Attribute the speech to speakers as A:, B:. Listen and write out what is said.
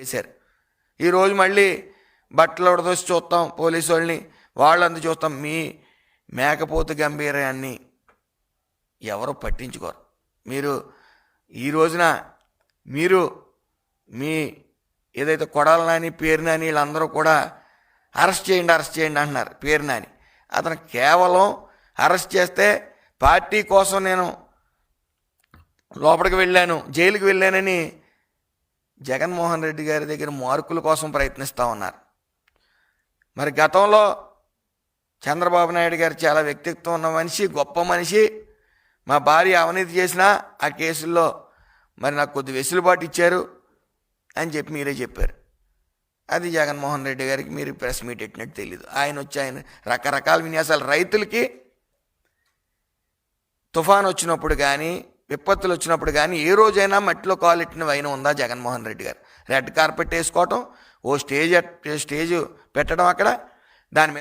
A: చేశారు. ఈరోజు మళ్ళీ బట్టలు ఉడదోసి చూస్తాం పోలీసు వాళ్ళని, వాళ్ళందు చూస్తాం. మీ మేకపోతు గంభీరాన్ని ఎవరు పట్టించుకోరు. మీరు ఈ రోజున మీరు మీ ఏదైతే కొడాల నాని, పేరు నాని వీళ్ళందరూ కూడా అరెస్ట్ చేయండి అంటున్నారు. పేరు నాని అతను కేవలం అరెస్ట్ చేస్తే పార్టీ కోసం నేను లోపలికి వెళ్ళాను, జైలుకి వెళ్ళానని జగన్మోహన్ రెడ్డి గారి దగ్గర మార్కుల కోసం ప్రయత్నిస్తూ ఉన్నారు. మరి గతంలో చంద్రబాబు నాయుడు గారు చాలా వ్యక్తిత్వం ఉన్న మనిషి, గొప్ప మనిషి. మా భార్య అవినీతి చేసినా ఆ కేసుల్లో మరి నాకు కొద్ది వెసులుబాటు ఇచ్చారు అని చెప్పి మీరే చెప్పారు. అది జగన్మోహన్ రెడ్డి గారికి మీరు ప్రెస్ మీట్ పెట్టినట్టు తెలీదు. ఆయన వచ్చి ఆయన రకరకాల విన్యాసాలు, రైతులకి తుఫాన్ వచ్చినప్పుడు కానీ విపత్తులు వచ్చినప్పుడు కానీ ఏ రోజైనా మట్టిలో కాలెట్టిన వైన ఉందా జగన్మోహన్ రెడ్డి గారు? రెడ్ కార్పెట్ వేసుకోవటం, ఓ స్టేజ్ పెట్టడం, అక్కడ దాని మీద